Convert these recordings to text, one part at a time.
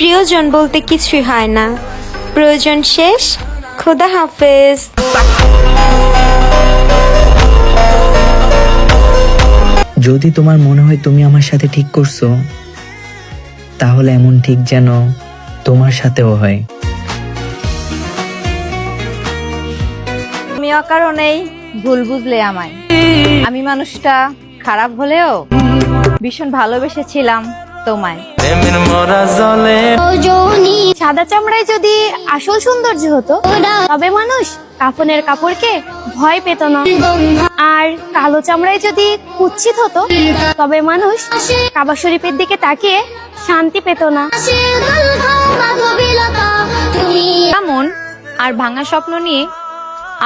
প্রিয়জন বলতে কিছুই হয় না। প্রয়োজন শেষ। খোদা হাফেজ। যদি তোমার মনে হয় তুমি আমার সাথে ঠিক করছো, তাহলে এমন ঠিক যেন তোমার সাথেও হয়। তুমি অকারণেই ভুল বুঝলে আমায়। আমি মানুষটা খারাপ হলেও ভীষণ ভালোবেসেছিলাম তোমায়। সাদা চামড়ায় যদি আসল সৌন্দর্য হতো, তবে মানুষ কাফনের কাপড়কে ভয় পেত না। আর কালো চামড়ায় যদি কুৎসিত হতো, তবে মানুষ কাবা শরীফের দিকে তাকিয়ে শান্তি পেত না। মন আর ভাঙা স্বপ্ন নিয়ে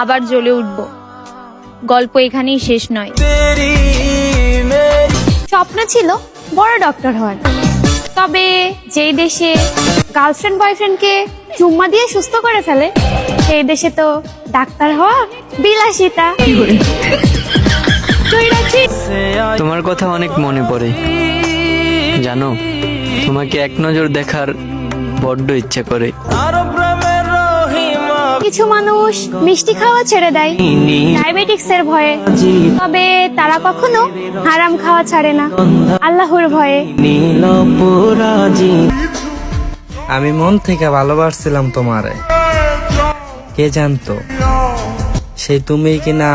আবার জ্বলে উঠব। গল্প এখানেই শেষ নয়। স্বপ্ন ছিল বড় ডক্টর হওয়ার, তবে যেই দেশে গার্লফ্রেন্ড বয়ফ্রেন্ডকে চুম্মা দিয়ে সুস্থ করে ফেলে, সেই দেশে তো ডাক্তার হওয়া বিলাসিতা। তোমার কথা অনেক মনে পড়ে জানো, তোমাকে এক নজর দেখার বড্ড ইচ্ছা করে। কিছু মানুষ মিষ্টি খাওয়া ছেড়ে দেয় ডায়াবেটিক্স এর ভয়ে, তবে তারা কখনো হারাম খাওয়া ছাড়ে না আল্লাহর ভয়ে। আমি মন থেকে ভালোবাসছিলাম তোমারে, কে জানতো সেই তুমি কিনা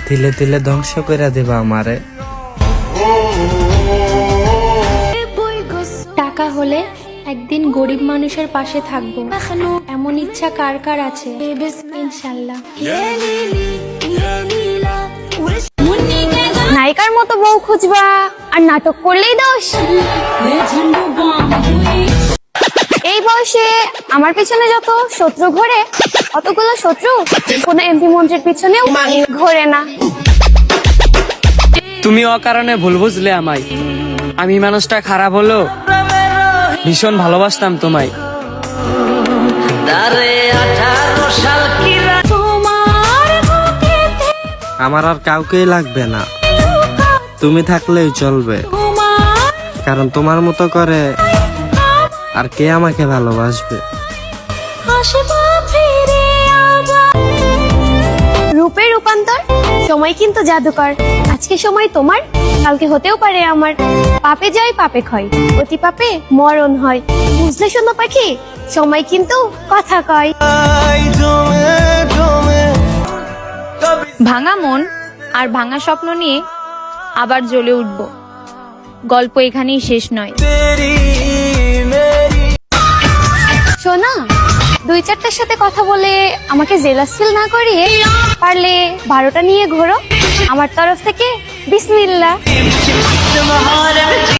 দিলে দিলে ধ্বংস করে দেবা আমারে। টাকা হলে একদিন গরিব মানুষের পাশে থাকবো, এমন ইচ্ছা কার কার আছে? ইনশাল্লাহ। নায়িকার মতো বউ খুঁজবা আর নাটক করলেই দোষ। এই বয়সে আমার পিছনে যত শত্রু ঘোরে, অতগুলো শত্রু কোনো এমপি মন্ত্রীর পিছনেও ঘোরে না। তুমি অকারণে ভুল বুঝলে আমায়। আমি মানুষটা খারাপ হলো ভীষণ ভালোবাসতাম তোমায়। আমার আর কাউকেই লাগবে না, তুমি থাকলেই চলবে, কারণ তোমার মতো করে আর কে আমাকে ভালোবাসবে। রূপে রূপান্তর, সময় কিন্তু জাদুকর। আজকে সময় তোমার, কালকে হতেও পারে আমার। পাপে যায় পাপে ক্ষয়, অতি পাপে মরণ হয়। বুঝলে শোনো পাখি, সময় কিন্তু কথা কয়। ভাঙা মন আর ভাঙা স্বপ্ন নিয়ে আবার জ্বলে উঠব। গল্প এখানেই শেষ নয়। শোনা, 2-4টার সাথে কথা বলে আমাকে জেলাস ফিল না করিয়ে পারলে 12টা নিয়ে ঘোরো। আমার তরফ থেকে বিসমিল্লাহ।